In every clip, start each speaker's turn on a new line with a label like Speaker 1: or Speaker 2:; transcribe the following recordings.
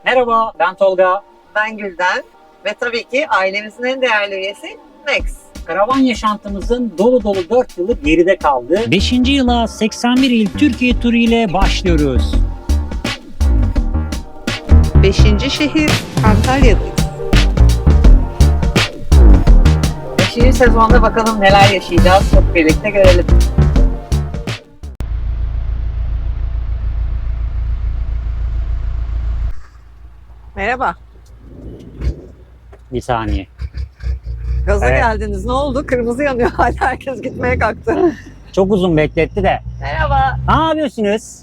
Speaker 1: Merhaba, ben Tolga.
Speaker 2: Ben Gülden ve tabii ki ailemizin en değerli üyesi Max.
Speaker 1: Karavan yaşantımızın dolu dolu 4 yılı geride kaldı. 5. yıla 81 il Türkiye turu ile başlıyoruz.
Speaker 2: 5. şehir Antalya'dayız. 5. sezonda bakalım neler yaşayacağız, hep birlikte görelim. Merhaba.
Speaker 1: Bir saniye.
Speaker 2: Gaza
Speaker 1: Evet.
Speaker 2: geldiniz. Ne oldu? Kırmızı yanıyor hala. Herkes gitmeye kalktı.
Speaker 1: Çok uzun bekletti de.
Speaker 2: Merhaba.
Speaker 1: Ne yapıyorsunuz?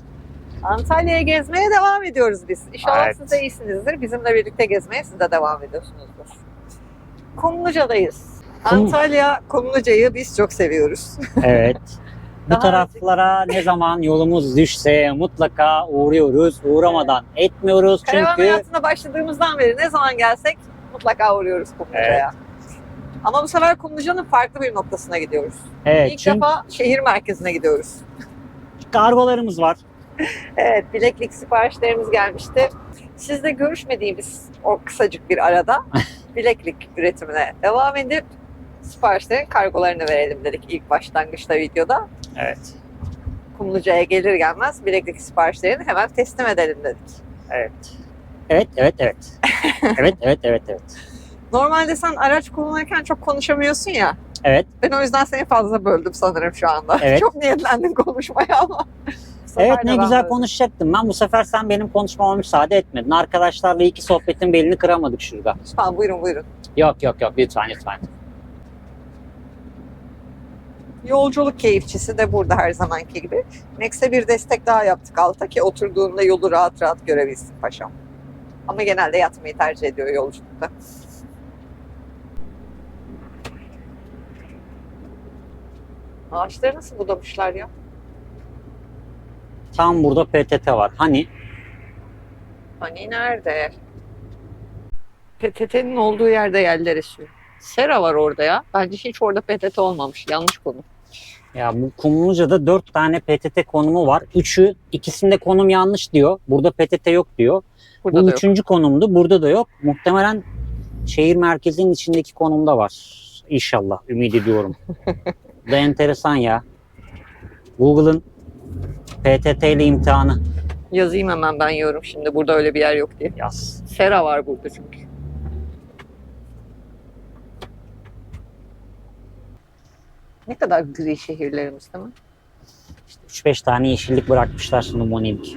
Speaker 2: Antalya'ya gezmeye devam ediyoruz biz. İnşallah
Speaker 1: Evet.
Speaker 2: siz de iyisinizdir. Bizimle birlikte gezmeye siz de devam ediyorsunuzdur. Kumluca'dayız. Antalya, Kumluca'yı biz çok seviyoruz.
Speaker 1: Evet. Bu
Speaker 2: Daha
Speaker 1: taraflara ne zaman yolumuz düşse mutlaka uğruyoruz. Uğramadan etmiyoruz
Speaker 2: Karavan
Speaker 1: çünkü
Speaker 2: hayatına başladığımızdan beri ne zaman gelsek mutlaka uğruyoruz Kumluca'ya. Ama bu sefer Kumluca'nın farklı bir noktasına gidiyoruz.
Speaker 1: evet,
Speaker 2: İlk
Speaker 1: çünkü
Speaker 2: defa şehir merkezine gidiyoruz.
Speaker 1: kargolarımız var.
Speaker 2: Evet, bileklik siparişlerimiz gelmişti. Sizle görüşmediğimiz o kısacık bir arada bileklik üretimine devam edip siparişlerin kargolarını verelim dedik ilk başlangıçta videoda.
Speaker 1: Evet.
Speaker 2: Kumluca'ya gelir gelmez bileklik siparişlerini hemen teslim edelim dedik.
Speaker 1: Evet. Evet, evet, evet. Evet, evet, evet, evet.
Speaker 2: Normalde sen araç kullanırken çok konuşamıyorsun ya.
Speaker 1: Evet.
Speaker 2: Ben o yüzden seni fazla böldüm sanırım şu anda.
Speaker 1: Evet.
Speaker 2: Çok niyetlendin konuşmaya ama. Bu sefer
Speaker 1: Evet,
Speaker 2: de
Speaker 1: ne
Speaker 2: ben
Speaker 1: güzel
Speaker 2: böldüm.
Speaker 1: konuşacaktım. Ben bu sefer sen benim konuşmama müsaade etmedin. Arkadaşlarla iki sohbetin belini kıramadık şurada.
Speaker 2: Tamam, buyurun buyurun.
Speaker 1: Yok yok yok, lütfen lütfen.
Speaker 2: Yolculuk keyifçisi de burada her zamanki gibi. Max'e bir destek daha yaptık alta ki oturduğunda yolu rahat rahat görebilsin paşam. Ama genelde yatmayı tercih ediyor yolculukta. Ağaçları nasıl budamışlar ya?
Speaker 1: Tam burada PTT var. Hani?
Speaker 2: Hani nerede? PTT'nin olduğu yerde yerler esiyor. Sera var orada ya. Bence hiç orada PTT olmamış. Yanlış konu.
Speaker 1: Ya bu Kumluca'da 4 tane PTT konumu var. İkisinde konum yanlış diyor. Burada PTT yok diyor.
Speaker 2: Burada
Speaker 1: Bu
Speaker 2: da yok.
Speaker 1: üçüncü konumdu. Burada da yok. Muhtemelen şehir merkezinin içindeki konumda var. İnşallah. Ümit ediyorum. Bu da enteresan ya. Google'ın PTT ile imtihanı.
Speaker 2: Yazayım hemen ben yorum şimdi. Burada öyle bir yer yok diye.
Speaker 1: Yaz.
Speaker 2: Sera var burada çünkü. Ne kadar gri şehirlerimiz değil mi?
Speaker 1: 3-5 tane yeşillik bırakmışlar numunelik.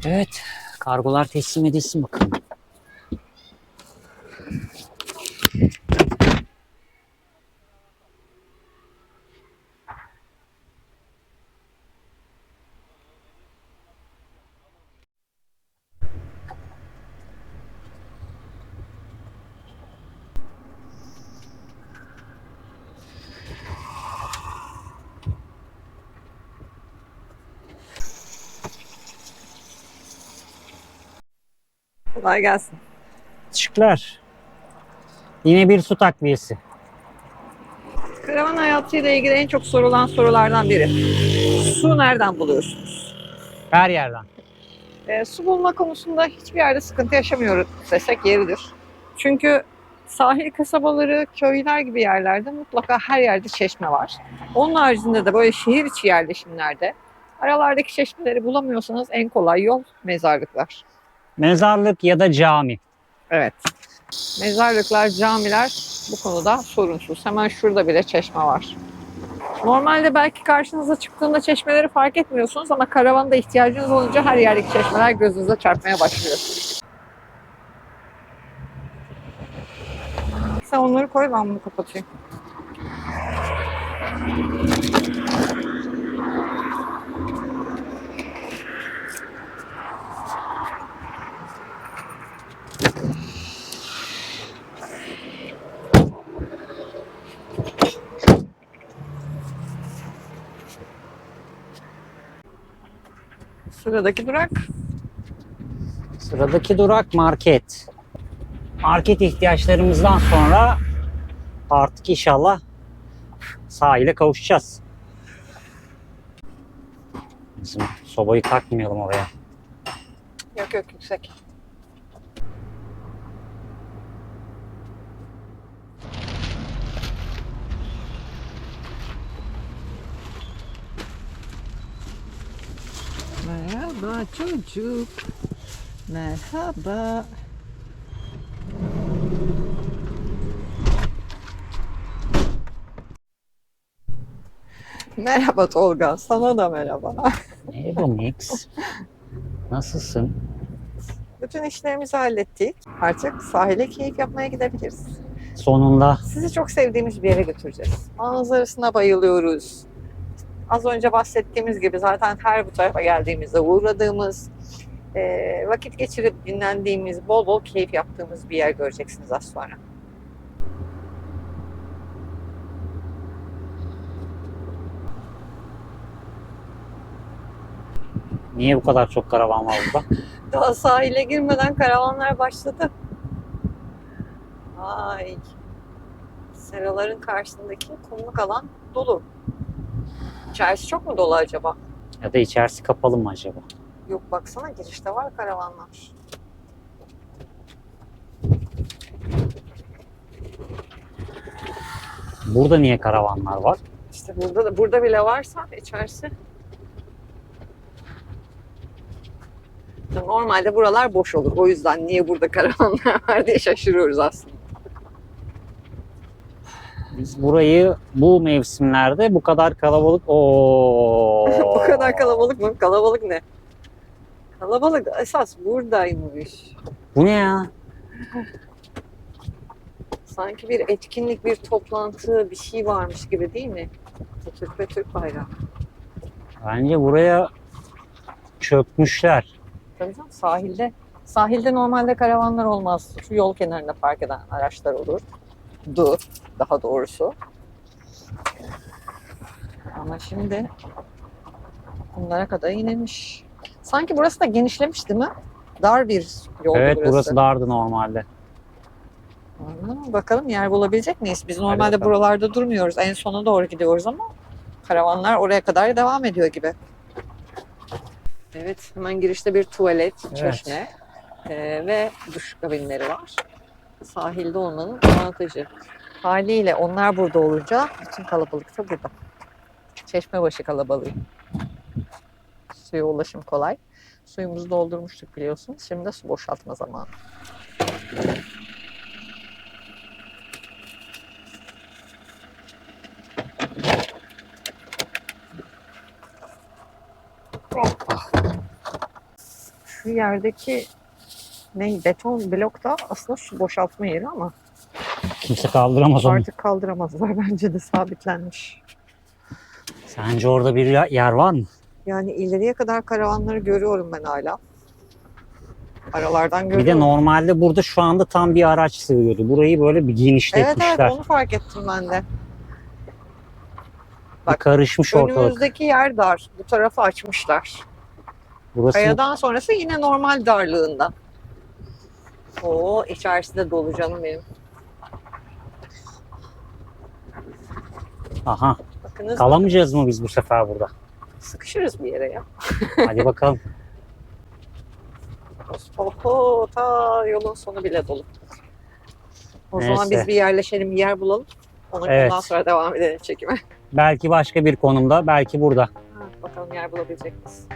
Speaker 1: Evet. Kargolar teslim edilsin bakalım.
Speaker 2: Kolay gelsin.
Speaker 1: Teşekkürler. Yine bir su takviyesi.
Speaker 2: Karavan hayatıyla ilgili en çok sorulan sorulardan biri. Su nereden buluyorsunuz?
Speaker 1: Her yerden.
Speaker 2: Su bulma konusunda hiçbir yerde sıkıntı yaşamıyoruz desek yeridir. Çünkü sahil kasabaları, köyler gibi yerlerde mutlaka her yerde çeşme var. Onun haricinde de böyle şehir içi yerleşimlerde aralardaki çeşmeleri bulamıyorsanız en kolay yol mezarlıklar.
Speaker 1: Mezarlık ya da cami.
Speaker 2: Evet. Mezarlıklar, camiler bu konuda sorunsuz. Hemen şurada bile çeşme var. Normalde belki karşınıza çıktığında çeşmeleri fark etmiyorsunuz ama karavanda ihtiyacınız olunca her yerdeki çeşmeler gözünüze çarpmaya başlıyor. Sen onları koy, ben bunu kapatayım. Sıradaki durak.
Speaker 1: Sıradaki durak market. Market ihtiyaçlarımızdan sonra artık inşallah sahile kavuşacağız. Bizim sobayı takmayalım oraya.
Speaker 2: Yok yok, yüksek. Merhaba çocuk. Merhaba. Merhaba Tolga. Sana da merhaba.
Speaker 1: Merhaba Max. Nasılsın?
Speaker 2: Bütün işlerimizi hallettik. Artık sahile keyif yapmaya gidebiliriz.
Speaker 1: Sonunda
Speaker 2: Sizi çok sevdiğimiz bir yere götüreceğiz. Manzarasına bayılıyoruz. Az önce bahsettiğimiz gibi zaten her bu tarafa geldiğimizde uğradığımız, vakit geçirip dinlendiğimiz, bol bol keyif yaptığımız bir yer göreceksiniz az sonra.
Speaker 1: niye bu kadar çok karavan var burada?
Speaker 2: Daha sahile girmeden karavanlar başladı. Ay, seraların karşısındaki kumluk alan dolu. İçerisi çok mu dolu acaba?
Speaker 1: Ya da içerisi kapalı mı acaba?
Speaker 2: Yok, baksana girişte var karavanlar.
Speaker 1: Burada niye karavanlar var?
Speaker 2: İşte burada bile varsa içerisi. Normalde buralar boş olur. O yüzden niye burada karavanlar var diye şaşırıyoruz aslında.
Speaker 1: Biz burayı bu mevsimlerde bu kadar kalabalık
Speaker 2: Bu kadar kalabalık mı? Kalabalık ne? Kalabalık esas buradaymış.
Speaker 1: Bu ne ya?
Speaker 2: Sanki bir etkinlik, bir toplantı, bir şey varmış gibi değil mi? Türk ve Türk bayrağı.
Speaker 1: Bence buraya çökmüşler.
Speaker 2: Tabii canım, sahilde. Sahilde normalde karavanlar olmaz. Şu yol kenarında park eden araçlar olur. Daha doğrusu. Ama şimdi bunlara kadar inilmiş. Sanki burası da genişlemiş değil mi? Dar bir yoldu
Speaker 1: Evet,
Speaker 2: burası.
Speaker 1: burası dardı normalde.
Speaker 2: Bakalım yer bulabilecek miyiz? Biz normalde
Speaker 1: bakalım.
Speaker 2: buralarda durmuyoruz. En sona doğru gidiyoruz ama karavanlar oraya kadar devam ediyor gibi. Evet, hemen girişte bir tuvalet,
Speaker 1: Evet.
Speaker 2: çeşme ve duş kabinleri var. Sahilde olmanın avantajı. Haliyle onlar burada olunca bütün kalabalık da burada. Çeşmebaşı kalabalığı. Suya ulaşım kolay. Suyumuzu doldurmuştuk biliyorsunuz. Şimdi de su boşaltma zamanı. Şu yerdeki beton blok da aslında su boşaltma yeri ama
Speaker 1: Kimse kaldıramaz onu.
Speaker 2: artık kaldıramazlar. Bence de sabitlenmiş.
Speaker 1: Sence orada bir yer var mı?
Speaker 2: Yani ileriye kadar karavanları görüyorum ben hala. Aralardan
Speaker 1: Bir
Speaker 2: görüyorum.
Speaker 1: de normalde burada şu anda tam bir araç sığıyordu. Burayı böyle bir genişletmişler.
Speaker 2: Evet onu fark ettim ben de.
Speaker 1: Bir karışmış ortalık.
Speaker 2: Önümüzdeki yer dar. Bu tarafı açmışlar.
Speaker 1: Burası
Speaker 2: Kayadan sonrası yine normal darlığında. Oo, içerisi de dolu canım benim.
Speaker 1: aha.
Speaker 2: Bakınız,
Speaker 1: Kalamayacağız mı biz bu sefer burada?
Speaker 2: sıkışırız bir yere ya.
Speaker 1: Hadi bakalım.
Speaker 2: Oho, ta yolun sonu bile dolu. O zaman
Speaker 1: Neyse.
Speaker 2: biz bir yerleşelim, bir yer bulalım. Ondan
Speaker 1: Evet.
Speaker 2: sonra devam edelim çekime.
Speaker 1: Belki başka bir konumda, belki burada.
Speaker 2: Bakalım yer bulabilecek miyiz?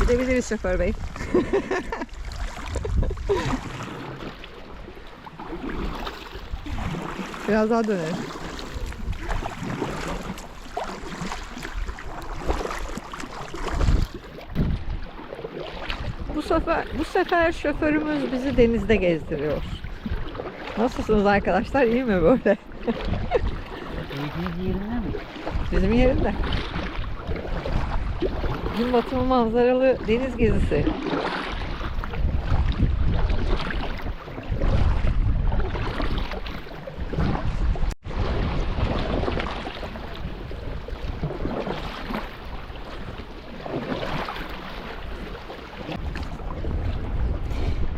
Speaker 2: Gidebiliriz şoför bey. Biraz daha dönelim. Bu sefer şoförümüz bizi denizde gezdiriyor. Nasılsınız arkadaşlar? İyi mi böyle?
Speaker 1: Keyfiniz yerinde mi?
Speaker 2: Bizim yerinde. Gün batımı manzaralı deniz gezisi.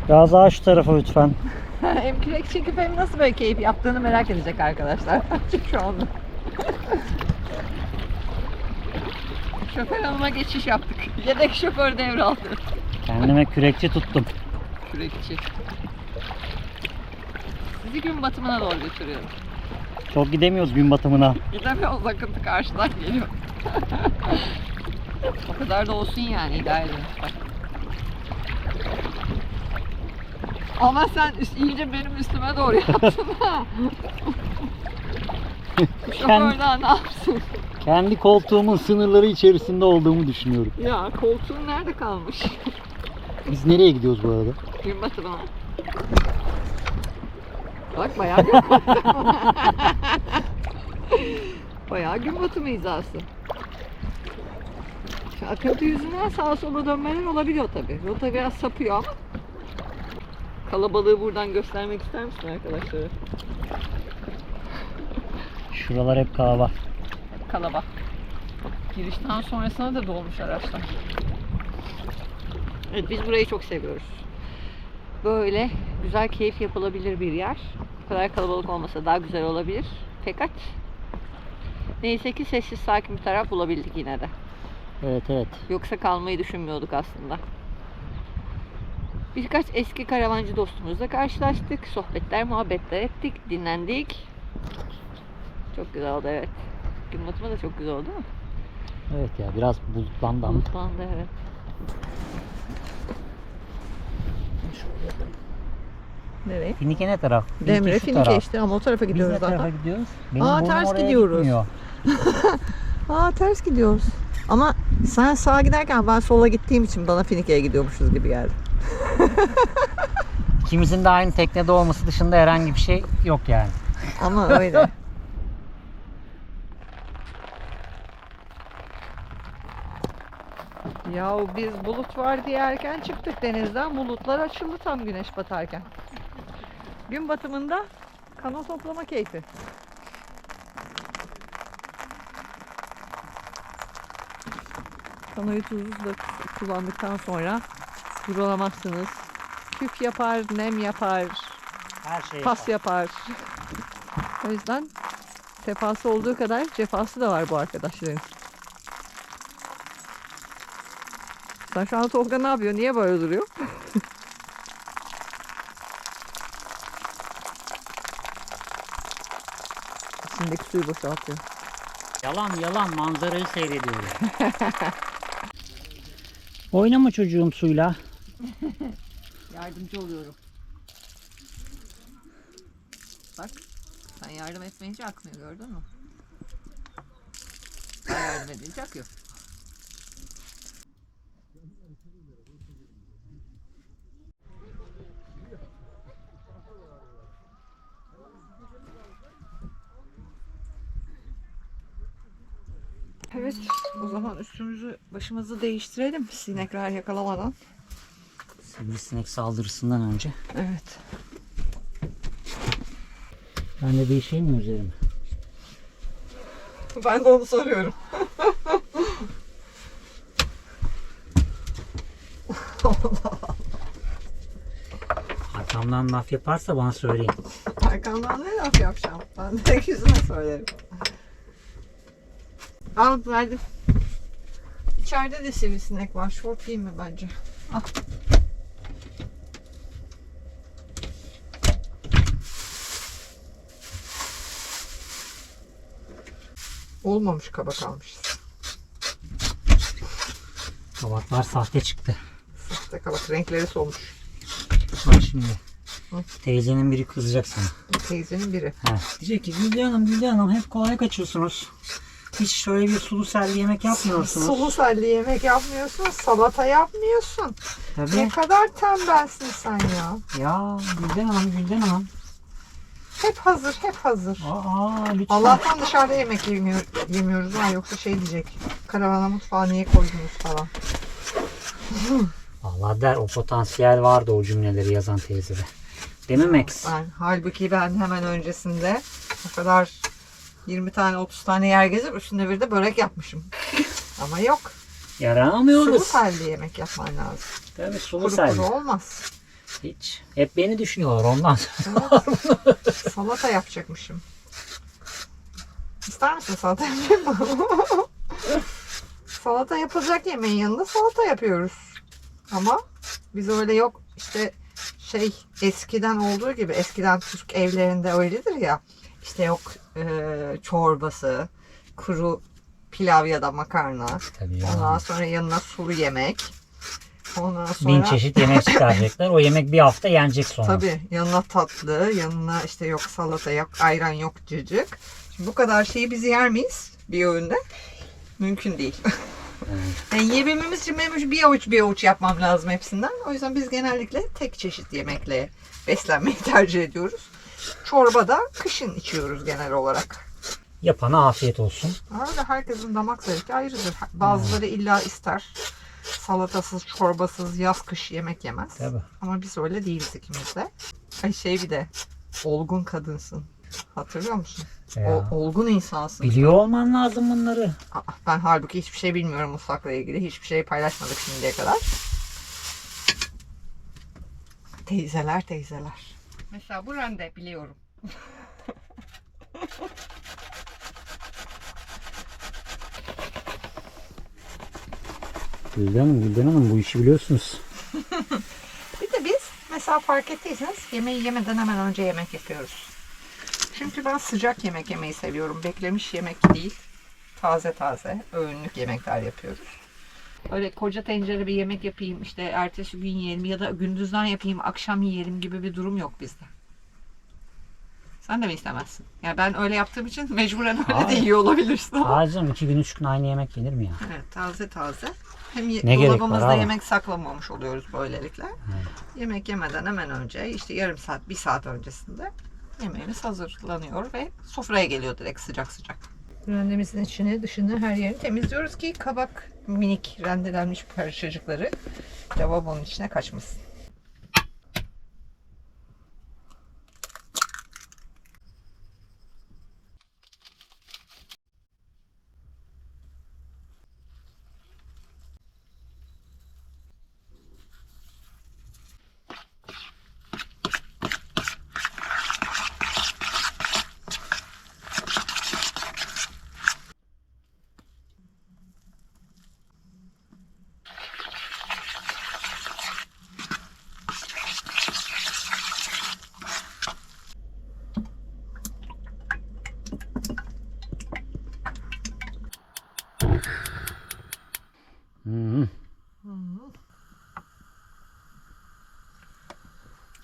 Speaker 1: Biraz daha şu tarafa lütfen.
Speaker 2: Hem kürek çekip hem nasıl böyle keyif yaptığını merak edecek arkadaşlar. Şu anda. Şoför hanıma geçiş yaptık. Yedek şoför devraldı.
Speaker 1: Kendime kürekçi tuttum.
Speaker 2: Kürekçi. Sizi gün batımına doğru götürüyorum.
Speaker 1: Çok gidemiyoruz gün batımına.
Speaker 2: Gidemiyoruz, akıntı karşıdan geliyor. O kadar da olsun yani, idare edin. Ama sen iyice benim üstüme doğru yaptın ha. Şoför daha ne yapsın?
Speaker 1: Kendi koltuğumun sınırları içerisinde olduğumu düşünüyorum.
Speaker 2: Ya koltuğun nerede kalmış?
Speaker 1: Biz nereye gidiyoruz bu arada?
Speaker 2: Gün batımına. Bak bayağı gün batımı. Bayağı gün batımı hizası. Şu akıntı yüzünden sağa sola dönmeler olabiliyor tabi. Rota biraz sapıyor ama. Kalabalığı buradan göstermek ister misin arkadaşlara?
Speaker 1: Şuralar hep kalabalık.
Speaker 2: Kalabalık. Girişten sonrasına da dolmuş araçlar. Evet, biz burayı çok seviyoruz. Böyle güzel keyif yapılabilir bir yer. Bu kadar kalabalık olmasa daha güzel olabilir. Fakat neyse ki sessiz sakin bir taraf bulabildik yine de.
Speaker 1: Evet evet.
Speaker 2: Yoksa kalmayı düşünmüyorduk aslında. Birkaç eski karavancı dostumuzla karşılaştık. Sohbetler, muhabbetler ettik, dinlendik. Çok güzel oldu, evet. Gün batımı da çok güzel oldu değil mi?
Speaker 1: Evet ya, biraz bulutlandı ama.
Speaker 2: Bulutlandı, evet. Nereye?
Speaker 1: Finike ne taraf?
Speaker 2: Demre
Speaker 1: şu
Speaker 2: Finike
Speaker 1: taraf.
Speaker 2: işte ama o tarafa
Speaker 1: Biz ne
Speaker 2: gidiyoruz
Speaker 1: tarafa
Speaker 2: zaten.
Speaker 1: gidiyoruz?
Speaker 2: Aa,
Speaker 1: burnum
Speaker 2: ters
Speaker 1: oraya
Speaker 2: gidiyoruz.
Speaker 1: gitmiyor.
Speaker 2: Ters gidiyoruz. Ama sen sağa giderken ben sola gittiğim için bana Finike'ye gidiyormuşuz gibi geldi.
Speaker 1: İkimizin de aynı teknede olması dışında herhangi bir şey yok yani.
Speaker 2: Ama öyle. Yahu biz bulut var diye erken çıktık denizden. Bulutlar açıldı tam güneş batarken. Gün batımında kano toplama keyfi. Kanoyu tuzla kullandıktan sonra durulamazsınız. Küf yapar, nem yapar,
Speaker 1: Her şey
Speaker 2: pas yapar. O yüzden sefası olduğu kadar cefası da var bu arkadaşların. Sen şu an Tolga ne yapıyor? Niye böyle duruyor? İçindeki suyu boşaltıyor.
Speaker 1: Yalan manzarayı seyrediyorum. Oynama çocuğum suyla.
Speaker 2: Yardımcı oluyorum. Bak, sen yardım etmeyince akmıyor, gördün mü? Ben yardım edince akıyor. Evet, o zaman üstümüzü başımızı değiştirelim sinekler yakalamadan.
Speaker 1: Sivrisinek saldırısından önce.
Speaker 2: Evet.
Speaker 1: Ben de değişeyim mi üzerime?
Speaker 2: Ben de onu soruyorum.
Speaker 1: Arkamdan laf yaparsa bana söyleyin.
Speaker 2: Arkamdan ne laf yapacağım? Ben direkt yüzüne söylerim. Al verdim. İçeride de sivrisinek var. Şort giyme bence. Al. Olmamış kaba kalmışız.
Speaker 1: Kabaklar sahte çıktı.
Speaker 2: İşte kabak renkleri solmuş.
Speaker 1: Bak şimdi.
Speaker 2: Hı.
Speaker 1: Teyzenin biri kızacak sana.
Speaker 2: Teyzenin biri.
Speaker 1: Ha. Diyecek ki Gülce Hanım hep kolay kaçıyorsunuz. Hiç şöyle bir sulu selli yemek yapmıyorsunuz.
Speaker 2: Sulu selli yemek yapmıyorsun, salata yapmıyorsun. Ne
Speaker 1: Tabii.
Speaker 2: kadar tembelsin sen ya.
Speaker 1: Ya Gülden Hanım.
Speaker 2: Hep hazır, hep hazır.
Speaker 1: Aa lütfen.
Speaker 2: Allah'tan dışarıda yemek yemiyoruz ha, yoksa şey diyecek. Karavana mutfağa niye koydunuz falan.
Speaker 1: Allah der, o potansiyel vardı o cümleleri yazan teyzede. Değil mi Max?
Speaker 2: Halbuki ben hemen öncesinde o kadar 20 tane 30 tane yer gezip üstünde bir de börek yapmışım. Ama yok. Sulu
Speaker 1: Yaranamıyoruz.
Speaker 2: selli yemek yapman lazım.
Speaker 1: Tabii sulu
Speaker 2: Kuru
Speaker 1: selli.
Speaker 2: kuru olmaz.
Speaker 1: Hiç. Hep beni düşünüyorlar ondan.
Speaker 2: Evet. Salata yapacakmışım. İster misin salata yapayım mı? Salata yapılacak yemeğin yanında salata yapıyoruz. Ama biz öyle yok işte şey eskiden olduğu gibi, eskiden Türk evlerinde öyledir ya, işte yok çorbası, kuru pilav ya da makarna,
Speaker 1: Tabii ya.
Speaker 2: ondan sonra yanına sulu yemek, ondan sonra
Speaker 1: 1000 çeşit yemek çıkaracaklar. O yemek bir hafta yenecek sonra.
Speaker 2: tabii yanına tatlı, yanına işte yok salata, yok ayran, yok cıcık. Şimdi bu kadar şeyi biz yer miyiz bir öğünde? Mümkün değil. Yani yiyebilmemiz için benim bir avuç yapmam lazım hepsinden. O yüzden biz genellikle tek çeşit yemekle beslenmeyi tercih ediyoruz. Çorba da kışın içiyoruz genel olarak.
Speaker 1: Yapana afiyet olsun.
Speaker 2: Öyle, herkesin damak zevki ayrıdır. Bazıları illa ister salatasız, çorbasız yaz kış yemek yemez.
Speaker 1: Tabii.
Speaker 2: Ama biz öyle değiliz ikimiz de. Ay şey, bir de olgun kadınsın. Hatırlıyor musun?
Speaker 1: Ya.
Speaker 2: Olgun insansın.
Speaker 1: Biliyor olman lazım bunları.
Speaker 2: Ben halbuki hiçbir şey bilmiyorum mutfakla ilgili. Hiçbir şey paylaşmadık şimdiye kadar. Teyzeler. Mesela bu rende biliyorum.
Speaker 1: Gülden Hanım bu işi biliyorsunuz.
Speaker 2: Bir de biz mesela fark ettiyseniz yemeği yemeden hemen önce yemek yapıyoruz. Çünkü ben sıcak yemek yemeyi seviyorum. Beklemiş yemek değil. Taze öğünlük yemekler yapıyoruz. Öyle koca tencere bir yemek yapayım, işte ertesi gün yiyelim ya da gündüzden yapayım akşam yiyelim gibi bir durum yok bizde. Sen de mi istemezsin? Yani ben öyle yaptığım için mecburen öyle de yiyor olabilirsin ama.
Speaker 1: Ağacım 2 gün 3 gün aynı yemek yenir mi ya?
Speaker 2: Evet, taze. Hem
Speaker 1: Ne gerek var
Speaker 2: dolabımızda
Speaker 1: abi?
Speaker 2: yemek saklamamış oluyoruz böylelikle. Yemek yemeden hemen önce, işte yarım saat, 1 saat öncesinde yemeğimiz hazırlanıyor ve sofraya geliyor direkt sıcak. Rendemizin içini, dışını, her yerini temizliyoruz ki kabak minik rendelenmiş parçacıkları lavabonun içine kaçmasın.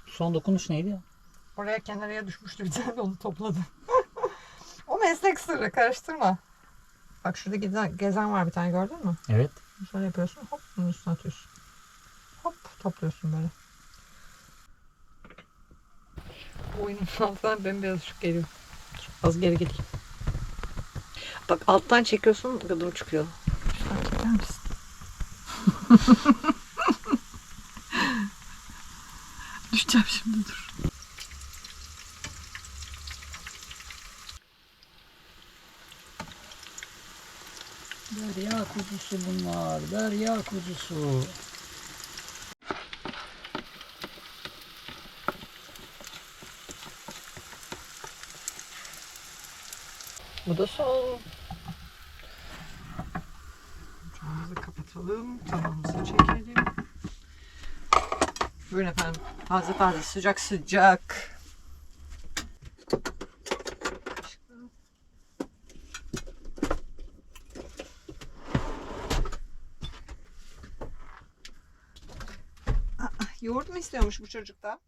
Speaker 1: Son dokunuş neydi ya?
Speaker 2: Oraya kenarıya düşmüştü bir tane, onu topladım. O meslek sırrı, karıştırma. Bak şurada gezen var bir tane, gördün mü?
Speaker 1: Evet.
Speaker 2: Şöyle yapıyorsun, hop bunun üstüne atıyorsun. Hop topluyorsun böyle. Boynum altından bembeyaz ışık geliyor. Dur, az geri gideyim. Bak alttan çekiyorsun, gıdım çıkıyor. Şuradan çeker misin? Düşeceğim şimdi, dur.
Speaker 1: Derya kuzusu bunlar. Derya kuzusu.
Speaker 2: Bu da son. Camımızı kapatalım. Tavamızı çekelim. Buyurun efendim. Taze sıcak. Yoğurt mu istiyormuş bu çocuk da?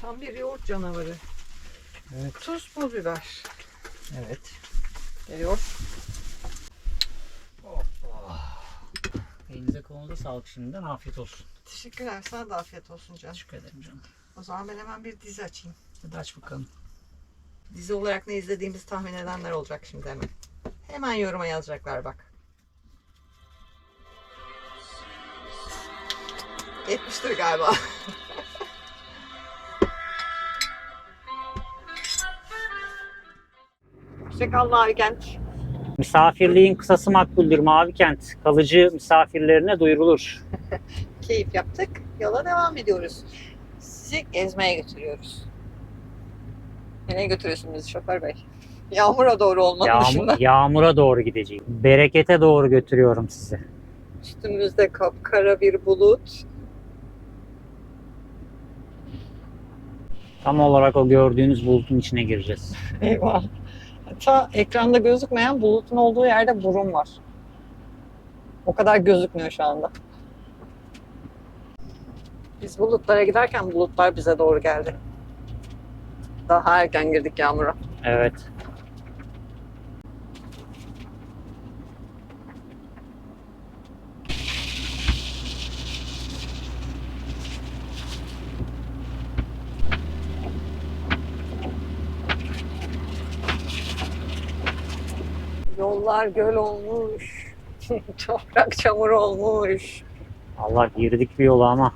Speaker 2: Tam bir yoğurt canavarı.
Speaker 1: Evet.
Speaker 2: Tuz, pul biber.
Speaker 1: Evet.
Speaker 2: Geliyor.
Speaker 1: Elinize kolunuza sağlık şimdiden. Afiyet olsun.
Speaker 2: Teşekkürler. Sana da afiyet olsun canım.
Speaker 1: Teşekkür ederim canım.
Speaker 2: O zaman ben hemen bir dizi açayım.
Speaker 1: Hadi aç bakalım.
Speaker 2: Dizi olarak ne izlediğimizi tahmin edenler olacak şimdi hemen. Hemen yoruma yazacaklar bak. Yetmiştir galiba. Hoşçakal Mavi Kent.
Speaker 1: Misafirliğin kısası makbuldür Mavi Kent. Kalıcı misafirlerine duyurulur.
Speaker 2: Keyif yaptık. Yola devam ediyoruz. Sizi gezmeye götürüyoruz. Nereye götürüyorsun bizi şoför bey? Yağmura doğru olmanın dışında.
Speaker 1: Yağmura doğru gideceğim. Berekete doğru götürüyorum sizi.
Speaker 2: Üstümüzde kapkara bir bulut.
Speaker 1: Tam olarak o gördüğünüz bulutun içine gireceğiz.
Speaker 2: Eyvah. Hatta ekranda gözükmeyen bulutun olduğu yerde burun var. O kadar gözükmüyor şu anda. Biz bulutlara giderken bulutlar bize doğru geldi. Daha erken girdik yağmura.
Speaker 1: Evet.
Speaker 2: Yollar göl olmuş. Toprak çamur olmuş.
Speaker 1: Allah girdik bir yola ama.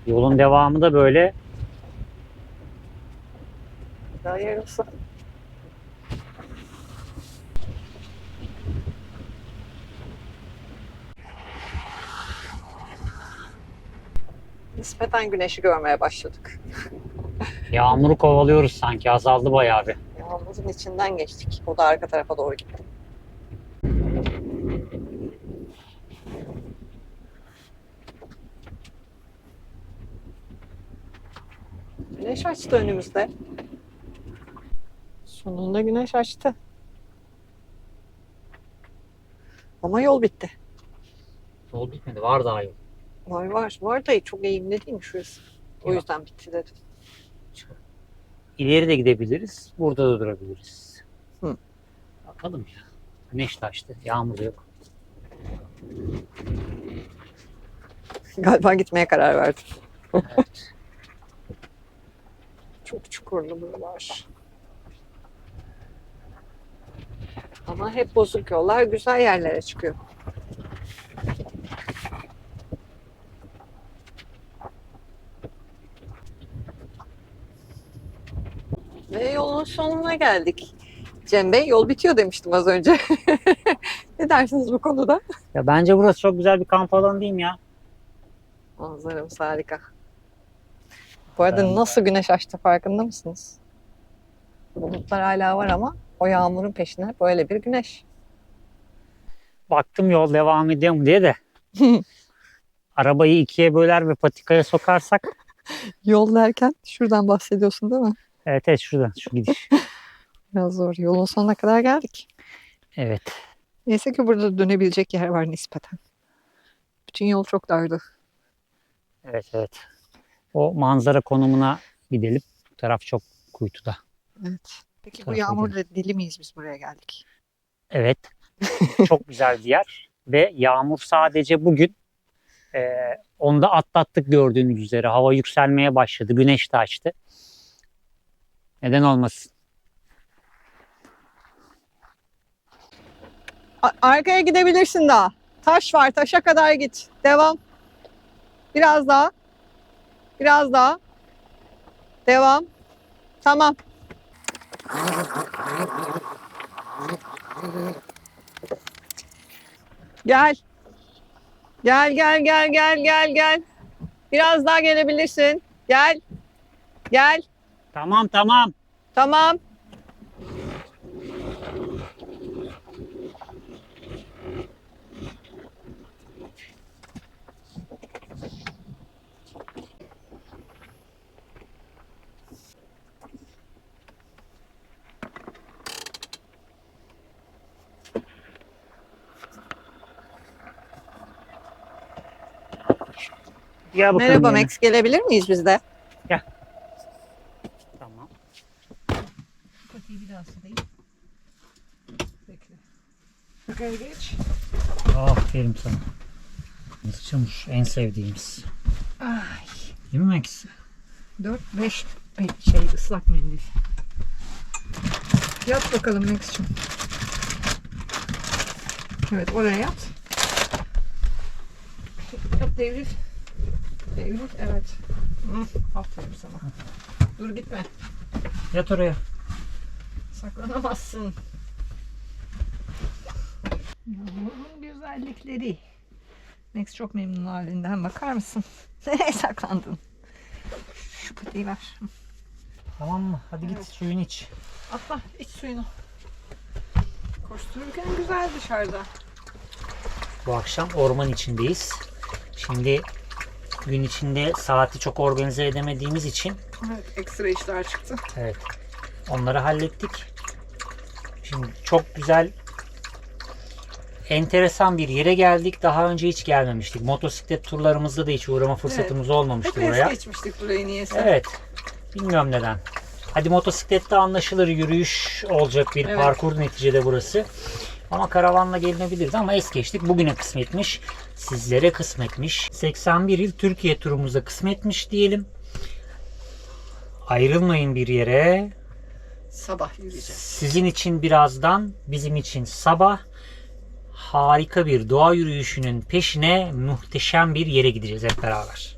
Speaker 1: Yolun devamı da böyle.
Speaker 2: Daha yarısı. Nispeten güneşi görmeye başladık.
Speaker 1: Yağmuru kovalıyoruz sanki. Azaldı bayağı bir.
Speaker 2: Yağmurun içinden geçtik. O da arka tarafa doğru gitti. Güneş açtı önümüzde. Sonunda güneş açtı. Ama yol bitti.
Speaker 1: Yol bitmedi. Var daha yol.
Speaker 2: Var var. Var da çok eğimli değil mi şurası? O
Speaker 1: Yok.
Speaker 2: yüzden bitti dedim.
Speaker 1: İleri de gidebiliriz. Burada da durabiliriz.
Speaker 2: Hı.
Speaker 1: Bakalım ya. Güneş de açtı. Yağmur da yok.
Speaker 2: Galiba gitmeye karar verdim.
Speaker 1: Evet.
Speaker 2: Çok çukurlu buralar. Ama hep bozuk yollar güzel yerlere çıkıyor. Ve yolun sonuna geldik. Cem Bey yol bitiyor demiştim az önce. Ne dersiniz bu konuda?
Speaker 1: Ya bence burası çok güzel bir kamp alanı değil mi ya?
Speaker 2: Manzaramız harika. Bu arada
Speaker 1: Ben-
Speaker 2: nasıl güneş açtı farkında mısınız? Bulutlar hala var ama o yağmurun peşine böyle bir güneş.
Speaker 1: Baktım yol devam ediyor mu diye de. Arabayı ikiye böler ve patikaya sokarsak.
Speaker 2: Yol derken şuradan bahsediyorsun değil mi?
Speaker 1: Evet evet şuradan şu gidiş.
Speaker 2: Biraz zor. Yolun sonuna kadar geldik.
Speaker 1: Evet.
Speaker 2: Neyse ki burada dönebilecek yer var nispeten. Bütün yol çok dardı.
Speaker 1: Evet evet. O manzara konumuna gidelim. Bu taraf çok kuytuda.
Speaker 2: Evet. Peki bu
Speaker 1: Tarafa
Speaker 2: yağmurda deli miyiz biz buraya geldik?
Speaker 1: Evet. Çok güzel bir yer. Ve yağmur sadece bugün. Onu da atlattık gördüğünüz üzere. Hava yükselmeye başladı. Güneş de açtı. Neden olmasın?
Speaker 2: Arkaya gidebilirsin daha. Taş var. Taşa kadar git. Devam. Biraz daha. Biraz daha. Devam. Tamam. Gel. Gel gel gel gel gel gel. Biraz daha gelebilirsin. Gel. Gel.
Speaker 1: Tamam tamam.
Speaker 2: Tamam.
Speaker 1: Gel bakalım.
Speaker 2: Merhaba
Speaker 1: yerine.
Speaker 2: Max, gelebilir miyiz biz de?
Speaker 1: Tamam.
Speaker 2: Patiyi bir daha sileyim. Bekle. Yukarı geç.
Speaker 1: Aferin sana. Çamur en sevdiğimiz.
Speaker 2: Ay.
Speaker 1: Değil mi Max?
Speaker 2: 4-5 ıslak mendil. Yat bakalım Max'cığım. Evet, oraya yat. Yap, devir. Devir, evet. Aferin sana. Dur, gitme.
Speaker 1: Yat oraya.
Speaker 2: Saklanamazsın. Yağmurun güzellikleri. Max çok memnun halinden, bakar mısın? Nereye saklandın? Şu patiyi ver.
Speaker 1: Tamam mı? Hadi git
Speaker 2: Evet.
Speaker 1: suyunu iç.
Speaker 2: Atla, iç suyunu. Koştururken güzel dışarıda.
Speaker 1: Bu akşam orman içindeyiz. Şimdi gün içinde saati çok organize edemediğimiz için
Speaker 2: Evet, ekstra işler çıktı.
Speaker 1: evet, onları hallettik. Şimdi çok güzel, enteresan bir yere geldik. Daha önce hiç gelmemiştik. Motosiklet turlarımızda da hiç uğrama fırsatımız olmamıştı
Speaker 2: Hep
Speaker 1: buraya.
Speaker 2: es geçmiştik burayı, niyeyse.
Speaker 1: Evet. Bilmiyorum neden. Hadi motosiklette anlaşılır, yürüyüş olacak bir
Speaker 2: Evet.
Speaker 1: parkur neticede burası. Ama karavanla gelinebilirdi ama es geçtik. Bugüne kısmetmiş. Sizlere kısmetmiş. 81 il Türkiye turumuza kısmetmiş diyelim. Ayrılmayın bir yere.
Speaker 2: Sabah yürüyeceğiz.
Speaker 1: Sizin için birazdan, bizim için sabah harika bir doğa yürüyüşünün peşine muhteşem bir yere gideceğiz hep beraber.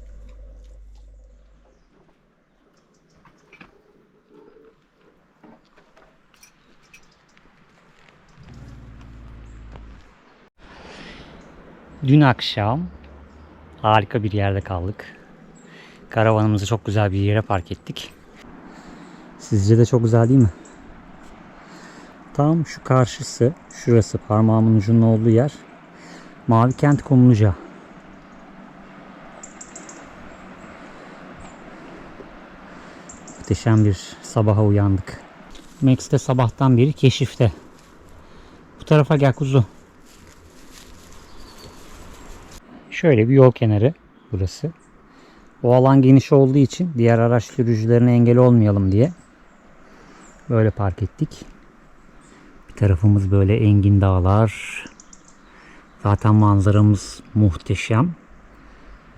Speaker 1: Dün akşam harika bir yerde kaldık. Karavanımızı çok güzel bir yere park ettik. Sizce de çok güzel değil mi? Tam şu karşısı, şurası parmağımın ucunun olduğu yer. Mavi Kent Kumluca. Muhteşem bir sabaha uyandık. Max de sabahtan beri keşifte. Bu tarafa gel kuzu. Şöyle bir yol kenarı burası. O alan geniş olduğu için diğer araç sürücülerine engel olmayalım diye böyle park ettik. Bir tarafımız böyle engin dağlar. Zaten manzaramız muhteşem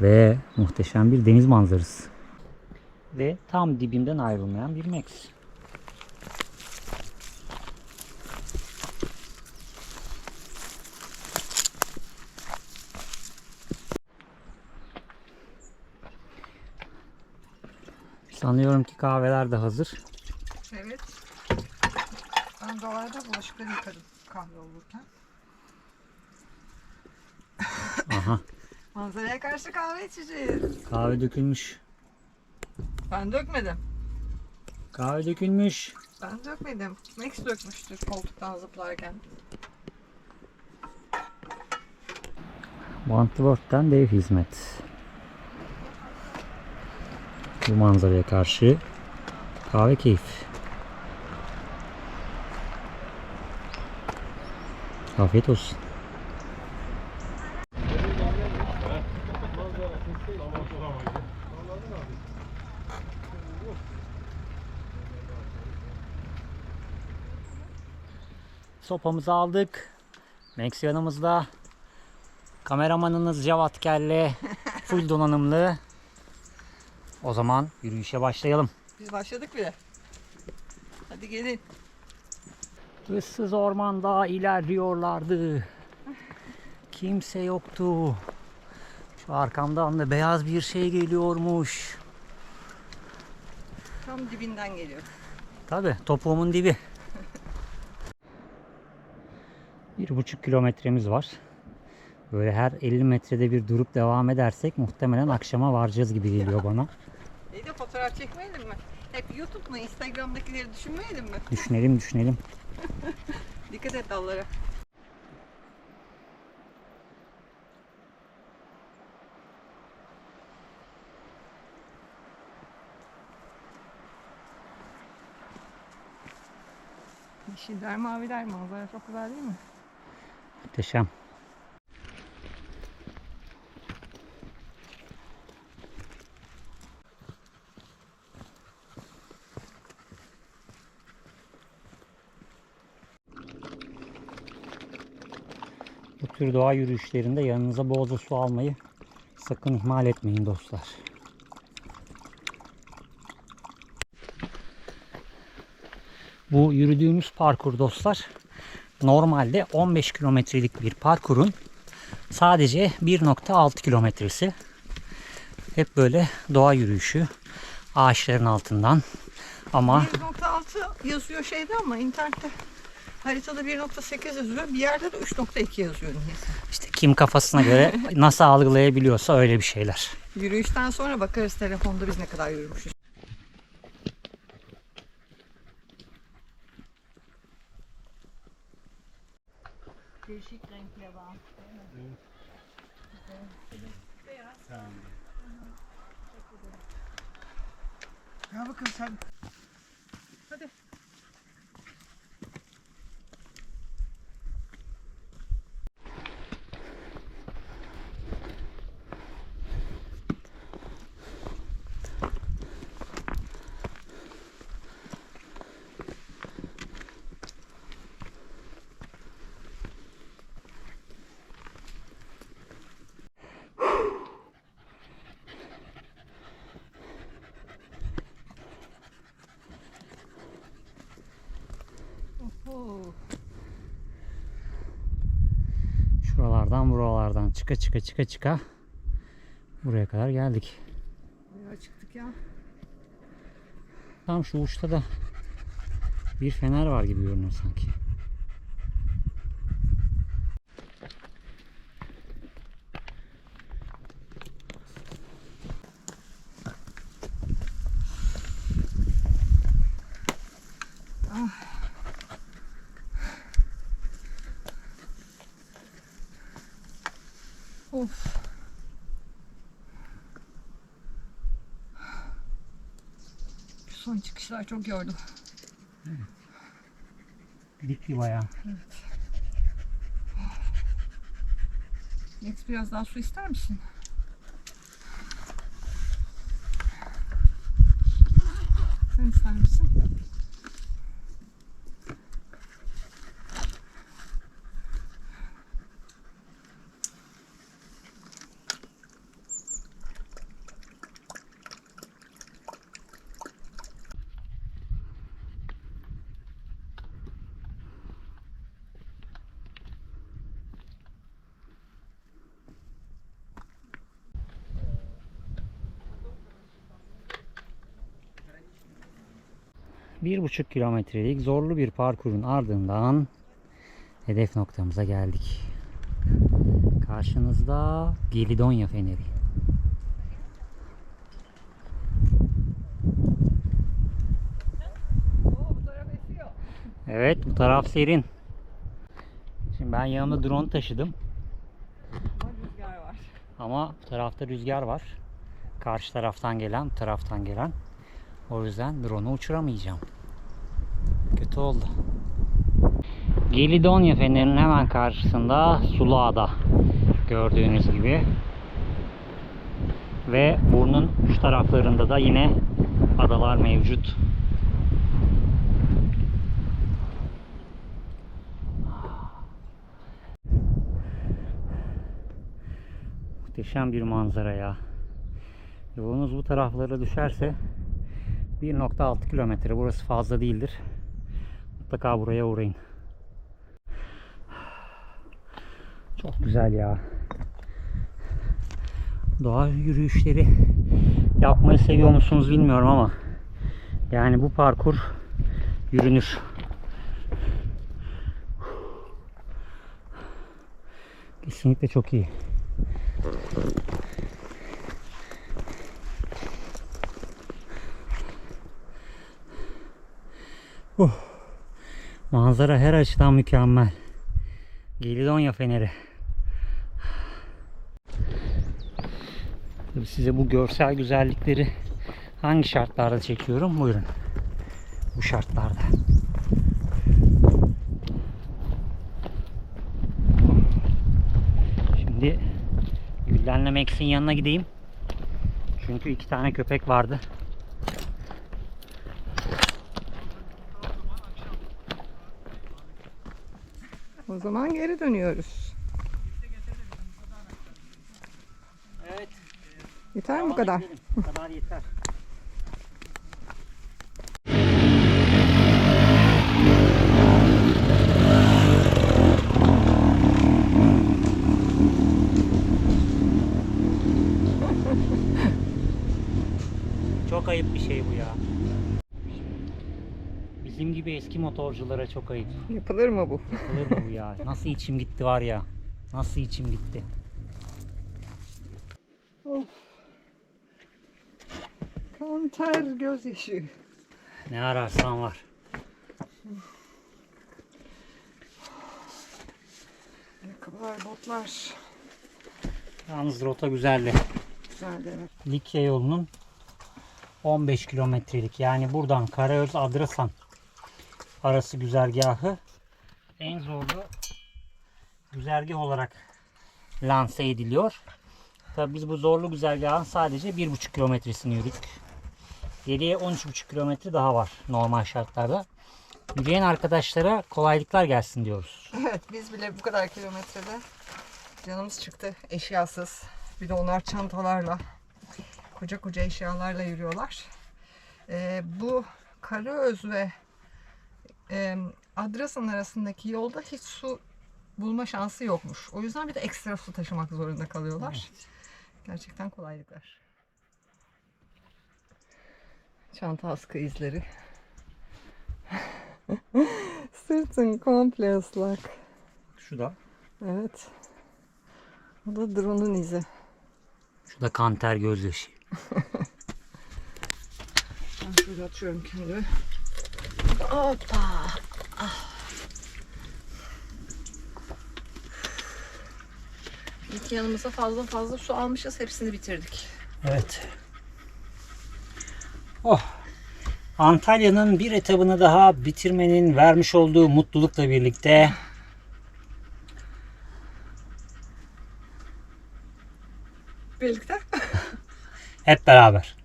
Speaker 1: ve muhteşem bir deniz manzarası. Ve tam dibimden ayrılmayan bir Max. Sanıyorum ki kahveler de hazır.
Speaker 2: Evet. Ben doğada bulaşıkları yıkadım kahve olurken.
Speaker 1: Aha,
Speaker 2: Manzaraya karşı kahve içeceğiz.
Speaker 1: kahve dökülmüş.
Speaker 2: Ben dökmedim.
Speaker 1: Kahve dökülmüş.
Speaker 2: Ben dökmedim. Max dökmüştür koltuktan zıplarken.
Speaker 1: Bantworth'tan dev hizmet. Bu manzaraya karşı kahve keyif. Afiyet olsun. Sopamızı aldık. Max yanımızda. Kameramanınız Cevat Kelle. Full donanımlı. O zaman yürüyüşe başlayalım.
Speaker 2: Biz başladık bile. Hadi gelin.
Speaker 1: Issız ormanda ilerliyorlardı. Kimse yoktu. Şu arkamdan da beyaz bir şey geliyormuş.
Speaker 2: Tam dibinden geliyor.
Speaker 1: Tabi topuğumun dibi. 1,5 kilometremiz var. Böyle her 50 metrede bir durup devam edersek muhtemelen akşama varacağız gibi geliyor bana.
Speaker 2: İyi de fotoğraf çekmeyelim mi? Hep YouTube mu, Instagram'dakileri düşünmeyelim mi?
Speaker 1: Düşünelim.
Speaker 2: Dikkat et dallara. Yeşiller, maviler, manzara çok güzel değil mi?
Speaker 1: Muhteşem. tür doğa yürüyüşlerinde yanınıza bolca su almayı sakın ihmal etmeyin dostlar. Bu yürüdüğümüz parkur dostlar normalde 15 kilometrelik bir parkurun sadece 1,6 kilometresi. Hep böyle doğa yürüyüşü ağaçların altından ama
Speaker 2: 1.6 yazıyor şeyde ama internette haritada 1.8 yazıyor. Bir yerde de 3.2 yazıyor niyeyse.
Speaker 1: işte kim kafasına göre nasıl algılayabiliyorsa öyle bir şeyler.
Speaker 2: Yürüyüşten sonra bakarız telefonda biz ne kadar yürümüşüz. Değişik renkli var. Ya bakın sen. Hadi. Oho.
Speaker 1: Şuralardan buralardan çıka buraya kadar geldik.
Speaker 2: Bayağı çıktık ya.
Speaker 1: Tam şu uçta da bir fener var gibi görünüyor sanki.
Speaker 2: Of. Şu son çıkışlar çok yordu.
Speaker 1: Dikti bayağı.
Speaker 2: Next biraz daha su ister misin? Sen ister misin?
Speaker 1: Bir 1,5 kilometrelik zorlu bir parkurun ardından hedef noktamıza geldik. Karşınızda Gelidonya Feneri.
Speaker 2: Bu taraf esiyor.
Speaker 1: Evet, bu taraf serin. Şimdi ben yanımda drone taşıdım
Speaker 2: Ama rüzgar var.
Speaker 1: ama bu tarafta rüzgar var. Karşı taraftan gelen, bu taraftan gelen. O yüzden drone'u uçuramayacağım. Kötü oldu. Gelidonya Feneri'nin hemen karşısında Suluada gördüğünüz gibi. Ve burnun uç taraflarında da yine adalar mevcut. Muhteşem bir manzara ya. Yolunuz bu taraflara düşerse 1,6 kilometre, burası fazla değildir. Mutlaka buraya uğrayın. Çok güzel ya. Doğa yürüyüşleri yapmayı seviyor musunuz bilmiyorum ama yani bu parkur yürünür. Kesinlikle çok iyi. Manzara her açıdan mükemmel. Gelidonya Feneri. Tabii size bu görsel güzellikleri hangi şartlarda çekiyorum? Buyurun. Bu şartlarda. Şimdi Güllen'le Max'in yanına gideyim. Çünkü 2 tane köpek vardı.
Speaker 2: O zaman geri dönüyoruz. Yeter mi bu kadar?
Speaker 1: Gidelim. Bu kadar yeter. Çok ayıp bir şey bu ya. Bizim gibi eski motorculara çok ayıp.
Speaker 2: Yapılır mı bu?
Speaker 1: Yapılır mı bu ya? Nasıl içim gitti var ya. Nasıl içim gitti.
Speaker 2: Of. Kan, ter, gözyaşı.
Speaker 1: Ne ararsan var.
Speaker 2: Ayakkabılar, botlar.
Speaker 1: Yalnız rota güzeldi.
Speaker 2: Güzeldi evet.
Speaker 1: Likya yolunun 15 kilometrelik, yani buradan Karaöz Adrasan arası güzergahı en zorlu güzergah olarak lanse ediliyor. Tabii biz bu zorlu güzergahın sadece 1,5 kilometresini yürüdük. Geriye 13,5 kilometre daha var normal şartlarda. Yürüyen arkadaşlara kolaylıklar gelsin diyoruz.
Speaker 2: Evet, biz bile bu kadar kilometrede canımız çıktı eşyasız. Bir de onlar çantalarla, koca koca eşyalarla yürüyorlar. Bu Karaöz ve Adrasan arasındaki yolda hiç su bulma şansı yokmuş. O yüzden bir de ekstra su taşımak zorunda kalıyorlar.
Speaker 1: Evet.
Speaker 2: Gerçekten kolaylıklar. Çanta askı izleri. Sırtın komple ıslak.
Speaker 1: Şu da.
Speaker 2: Evet. Bu da drone'un izi.
Speaker 1: Şu da kanter gözyaşı.
Speaker 2: Ben şöyle atıyorum kendimi. Hoppa. Ah. İlk yanımıza fazla su almışız. Hepsini bitirdik.
Speaker 1: Evet. Oh. Antalya'nın bir etabını daha bitirmenin vermiş olduğu mutlulukla birlikte
Speaker 2: Birlikte.
Speaker 1: hep beraber.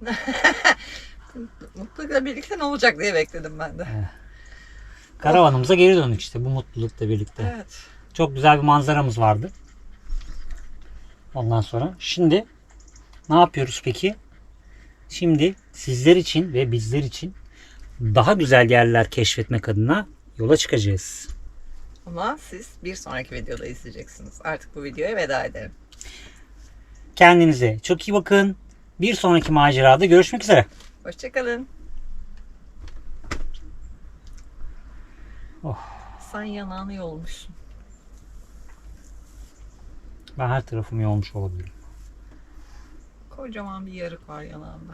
Speaker 2: Mutlulukla birlikte ne olacak diye bekledim ben de.
Speaker 1: Karavanımıza geri döndük işte bu mutlulukla birlikte.
Speaker 2: Evet.
Speaker 1: Çok güzel bir manzaramız vardı. Ondan sonra şimdi ne yapıyoruz peki? Şimdi sizler için ve bizler için daha güzel yerler keşfetmek adına yola çıkacağız.
Speaker 2: Ama siz bir sonraki videoda izleyeceksiniz. Artık bu videoya veda edelim.
Speaker 1: Kendinize çok iyi bakın. Bir sonraki macerada görüşmek üzere.
Speaker 2: Hoşçakalın.
Speaker 1: Oh.
Speaker 2: Sen yanağını yolmuşsun.
Speaker 1: Ben her tarafım yolmuş olabilirim.
Speaker 2: Kocaman bir yarık var yanağında.